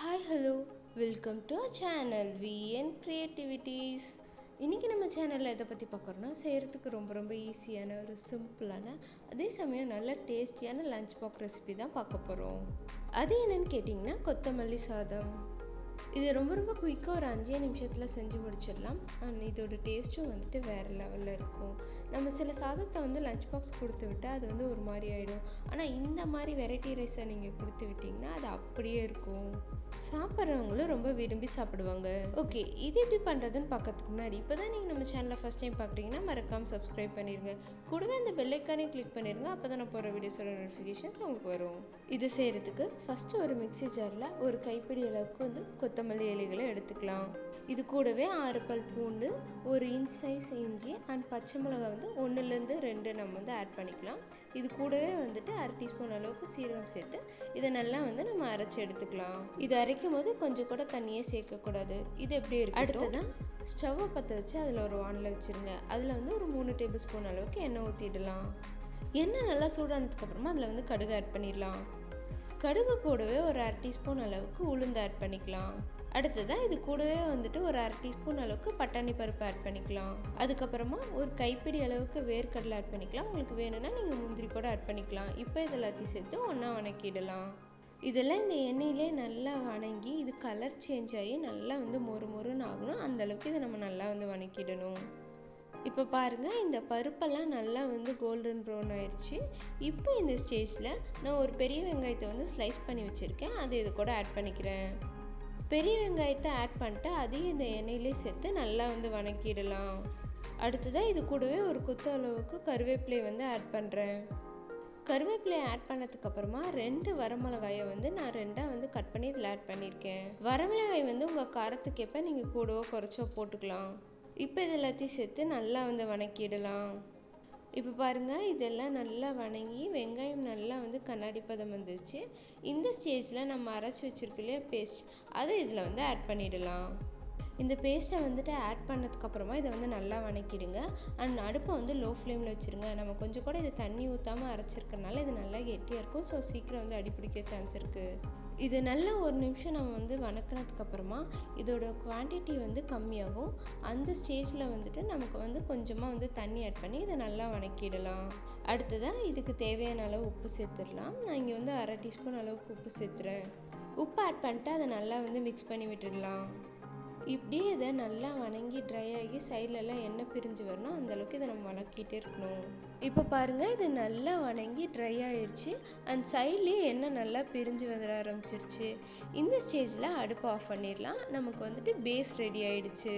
Hi hello welcome to our channel VN creativities. இன்றைக்கி நம்ம சேனலில் எதை பற்றி பார்க்குறோன்னா, செய்கிறதுக்கு ரொம்ப ஈஸியான ஒரு சிம்பிளான அதே சமயம் நல்ல டேஸ்டியான லஞ்ச் பாக்ஸ் ரெசிபி தான் பார்க்க போகிறோம். அது என்னன்னு கேட்டிங்கன்னா, கொத்தமல்லி சாதம். இது ரொம்ப குயிக்காக ஒரு 5 நிமிஷத்தில் செஞ்சு முடிச்சிடலாம். அண்ட் இதோட டேஸ்ட்டும் வேறு லெவலில் இருக்கும். நம்ம சில சாதத்தை லஞ்ச் பாக்ஸ் கொடுத்து விட்டால் அது ஒரு மாதிரி ஆகிடும். ஆனால் இந்த மாதிரி வெரைட்டி ரைஸை நீங்கள் கொடுத்து விட்டிங்கன்னா அது அப்படியே இருக்கும். சாப்பிட்றவங்களும் ரொம்ப விரும்பி சாப்பிடுவாங்க. ஓகே, இது எப்படி பண்ணுறதுன்னு பார்க்கறதுக்கு முன்னாடி இப்போ தான் நீங்கள் நம்ம சேனலை ஃபஸ்ட் டைம் பார்க்குறீங்கன்னா மறக்காமல் சப்ஸ்கிரைப் பண்ணிடுங்க. கூடவே அந்த பெல் ஐக்கானே கிளிக் பண்ணிடுங்க. அப்போ தான் நான் போகிற வீடியோஸோட நோட்டிஃபிகேஷன்ஸ் உங்களுக்கு வரும். இது செய்கிறதுக்கு ஃபஸ்ட்டு ஒரு மிக்ஸி ஜாரில் ஒரு கைப்பிடி அளவுக்கு கொத்தமல்லி இலைகளை எடுத்துக்கலாம். இது கூடவே 6 பல் பூண்டு, 1 இன்ச் சைஸ் இஞ்சி அண்ட் பச்சை மிளகாய் 1லேருந்து 2 நம்ம ஆட் பண்ணிக்கலாம். இது கூடவே 1/2 டீஸ்பூன் அளவுக்கு சீரகம் சேர்த்து இதை நல்லா நம்ம அரைச்சி எடுத்துக்கலாம். இது அரைக்கும் போது கொஞ்சம் கூட தண்ணியே சேர்க்கக்கூடாது. இது எப்படி இருக்கு? அடுத்ததான் ஸ்டவ்வை பற்ற வச்சு அதில் ஒரு வானலை வச்சுருங்க. அதில் ஒரு 3 டேபிள் ஸ்பூன் அளவுக்கு எண்ணெய் ஊற்றிடலாம். எண்ணெய் நல்லா சூடானதுக்கு அப்புறமா அதில் கடுகு ஆட் பண்ணிடலாம். கடுகு கூடவே ஒரு 1/2 டீஸ்பூன் அளவுக்கு உளுந்து ஆட் பண்ணிக்கலாம். அடுத்ததான் இது கூடவே ஒரு 1/2 டீஸ்பூன் அளவுக்கு பட்டாணி பருப்பு ஆட் பண்ணிக்கலாம். அதுக்கப்புறமா ஒரு கைப்பிடி அளவுக்கு வேர்க்கடலை ஆட் பண்ணிக்கலாம். உங்களுக்கு வேணும்னா நீங்கள் முந்திரி கூட ஆட் பண்ணிக்கலாம். இப்போ இதெல்லாத்தையும் சேர்த்து ஒன்றா வணக்கிடலாம். இதெல்லாம் இந்த எண்ணெயிலே நல்லா வணங்கி இது கலர் சேஞ்ச் ஆகி நல்லா மொறு மொறுன்னு ஆகணும். அந்தளவுக்கு இதை நம்ம நல்லா வணக்கிடணும். இப்போ பாருங்கள், இந்த பருப்பெல்லாம் நல்லா கோல்டன் ப்ரௌன் ஆயிடுச்சு. இப்போ இந்த ஸ்டேஜில் நான் ஒரு பெரிய வெங்காயத்தை ஸ்லைஸ் பண்ணி வச்சுருக்கேன். அது இது கூட ஆட் பண்ணிக்கிறேன். பெரிய வெங்காயத்தை ஆட் பண்ணிட்டு அதையும் இந்த எண்ணெயிலே சேர்த்து நல்லா வணக்கிடலாம். அடுத்ததாக இது கூடவே ஒரு கொத்து அளவுக்கு கருவேப்பிலை ஆட் பண்ணுறேன். கருவேப்பிலையை ஆட் பண்ணதுக்கப்புறமா 2 வரமிளகாயை நான் 2ஆக கட் பண்ணி இதில் ஆட் பண்ணியிருக்கேன். வரமிளகாய் உங்கள் காரத்துக்கேற்ப நீங்கள் கூடவோ குறைச்சோ போட்டுக்கலாம். இப்போ இது எல்லாத்தையும் சேர்த்து நல்லா வணக்கிடலாம். இப்போ பாருங்கள், இதெல்லாம் நல்லா வணங்கி வெங்காயம் நல்லா கண்ணாடி பதம் வந்துருச்சு. இந்த ஸ்டேஜில் நம்ம அரைச்சி வச்சுருக்கோம் இல்லையா பேஸ்ட், அதை இதில் ஆட் பண்ணிடலாம். இந்த பேஸ்ட்டை ஆட் பண்ணதுக்கப்புறமா இதை நல்லா வணக்கிடுங்க. அண்ட் அடுப்பை லோ ஃப்ளேமில் வச்சுருங்க. நம்ம கொஞ்சம் கூட இதை தண்ணி ஊற்றாமல் அரைச்சிருக்கனால இது நல்லா கெட்டியாக இருக்கும். ஸோ சீக்கிரம் அடிப்பிடிக்க சான்ஸ் இருக்குது. இது நல்லா ஒரு நிமிஷம் நம்ம வணக்கினதுக்கப்புறமா இதோட குவான்டிட்டி கம்மியாகும். அந்த ஸ்டேஜில் நமக்கு கொஞ்சமாக தண்ணி ஆட் பண்ணி இதை நல்லா வணக்கிடலாம். அடுத்ததாக இதுக்கு தேவையான அளவு உப்பு சேர்த்துடலாம். நான் இங்கே 1/2 டீஸ்பூன் அளவுக்கு உப்பு சேர்த்துறேன். உப்பு ஆட் பண்ணிட்டு அதை நல்லா மிக்ஸ் பண்ணி விட்டுடலாம். இப்படியே இதை நல்லா வணங்கி ட்ரை ஆகி சைட்லலாம் எண்ணெய் பிரிஞ்சு வரணும். அந்தளவுக்கு இதை நம்ம வணக்கிட்டே இருக்கணும். இப்போ பாருங்கள், இது நல்லா வணங்கி ட்ரை ஆயிடுச்சு. அண்ட் சைட்லேயே எண்ணெய் நல்லா பிரிஞ்சு வந்துட ஆரம்பிச்சிருச்சு. இந்த ஸ்டேஜில் அடுப்பை ஆஃப் பண்ணிடலாம். நமக்கு பேஸ் ரெடி ஆயிடுச்சு.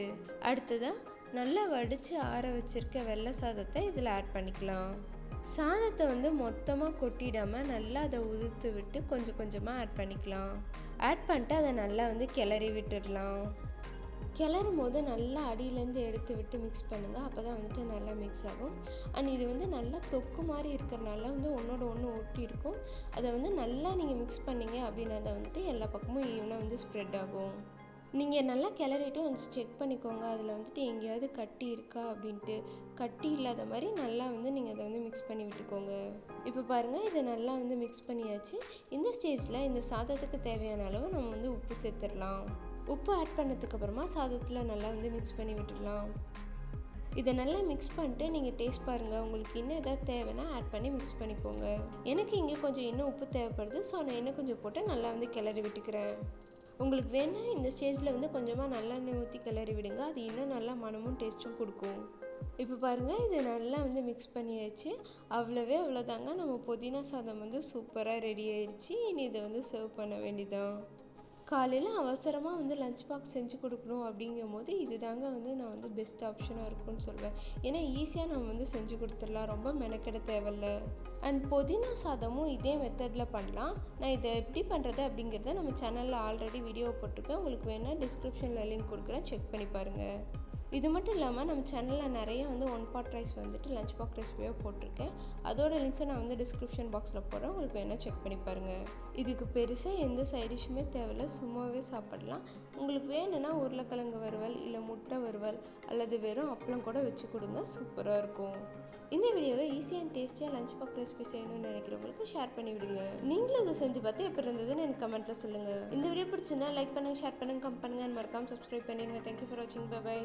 அடுத்ததாக நல்லா வடித்து ஆற வச்சிருக்க வெள்ளை சாதத்தை இதில் ஆட் பண்ணிக்கலாம். சாதத்தை மொத்தமாக கொட்டிடாமல் நல்லா அதை உதிர்த்து விட்டு கொஞ்சம் கொஞ்சமாக ஆட் பண்ணிக்கலாம். ஆட் பண்ணிட்டு அதை நல்லா கிளறி விட்டுடலாம். கிளறும் போது நல்லா அடியிலேருந்து எடுத்து விட்டு மிக்ஸ் பண்ணுங்கள். அப்போ தான் நல்லா மிக்ஸ் ஆகும். அண்ட் இது நல்லா தொக்கு மாதிரி இருக்கிறனால ஒன்றோட ஒன்று ஒட்டி இருக்கும். அதை நல்லா நீங்கள் மிக்ஸ் பண்ணிங்க அப்படின்னா அதை எல்லா பக்கமும் ஈவனாக ஸ்ப்ரெட் ஆகும். நீங்கள் நல்லா கிளறிட்டு செக் பண்ணிக்கோங்க. அதில் எங்கேயாவது கட்டி இருக்கா அப்படின்ட்டு. கட்டி இல்லாத மாதிரி நல்லா நீங்கள் அதை மிக்ஸ் பண்ணி விட்டுக்கோங்க. இப்போ பாருங்கள், இதை நல்லா மிக்ஸ் பண்ணியாச்சு. இந்த ஸ்டேஜில் இந்த சாதத்துக்கு தேவையான அளவு நம்ம உப்பு சேர்த்துடலாம். உப்பு ஆட் பண்ணதுக்கப்புறமா சாதத்தில் நல்லா மிக்ஸ் பண்ணி விட்டுடலாம். இதை நல்லா மிக்ஸ் பண்ணிட்டு நீங்கள் டேஸ்ட் பாருங்கள். உங்களுக்கு இன்னும் எதாவது தேவைன்னா ஆட் பண்ணி மிக்ஸ் பண்ணிக்கோங்க. எனக்கு இங்கே கொஞ்சம் இன்னும் உப்பு தேவைப்படுது. ஸோ நான் இன்னும் கொஞ்சம் போட்டு நல்லா கிளறி விட்டுக்கிறேன். உங்களுக்கு வேணால் இந்த ஸ்டேஜில் கொஞ்சமாக நல்லெண்ணெய் ஊற்றி கிளறி விடுங்க. அது இன்னும் நல்லா மனமும் டேஸ்ட்டும் கொடுக்கும். இப்போ பாருங்கள், இது நல்லா மிக்ஸ் பண்ணியாச்சு. அவ்வளோதாங்க, நம்ம புதினா சாதம் சூப்பராக ரெடி ஆயிடுச்சு. இனி இதை சர்வ் பண்ண வேண்டியதான். காலையில் அவசரமாக லஞ்ச் பாக்ஸ் செஞ்சு கொடுக்கணும் அப்படிங்கும் போது இது தாங்க நான் பெஸ்ட் ஆப்ஷனாக இருக்கும்னு சொல்வேன். ஏன்னா ஈஸியாக நம்ம செஞ்சு கொடுத்துடலாம். ரொம்ப மெனக்கெட தேவையில்ல. அண்ட் புதினா சாதமும் இதே மெத்தடில் பண்ணலாம். நான் இதை எப்படி பண்ணுறது அப்படிங்கிறத நம்ம சேனலில் ஆல்ரெடி வீடியோ போட்டிருக்கேன். உங்களுக்கு வேணால் டிஸ்கிரிப்ஷனில் லிங்க் கொடுக்குறேன், செக் பண்ணி பாருங்கள். இது மட்டும் இல்லாமல் நம்ம சேனலில் நிறைய one pot rice lunch box ரெசிபியாக போட்டிருக்கேன். அதோட லிங்க்ஸை நான் டிஸ்கிரிப்ஷன் பாக்ஸில் போடுறேன். உங்களுக்கு வேணால் செக் பண்ணி பாருங்கள். இதுக்கு பெருசாக எந்த சைடிஷுமே தேவையில்லை, சும்மாவே சாப்பிடலாம். உங்களுக்கு வேணும்னா உருளைக்கிழங்கு வறுவல் இல்லை முட்டை வறுவல் அல்லது வெறும் அப்பளம் கூட வச்சு கொடுங்க, சூப்பராக இருக்கும். இந்த வீடியோவை ஈஸியாக அண்ட் டேஸ்டியாக லஞ்ச் பாக்ஸ் ரெசிபி செய்யணும்னு நினைக்கிறவங்களுக்கு ஷேர் பண்ணி விடுங்க. நீங்களும் இதை செஞ்சு பார்த்து எப்படி இருந்ததுன்னு எனக்கு கமெண்ட்ல சொல்லுங்க. இந்த வீடியோ பிடிச்சுன்னா லைக் பண்ணுங்க, ஷேர் பண்ணுங்க, கமெண்ட் பண்ணுங்க, மறக்காம சப்ஸ்கிரைப் பண்ணிடுங்க. தேங்க்யூ ஃபார் வாட்சிங். Bye by.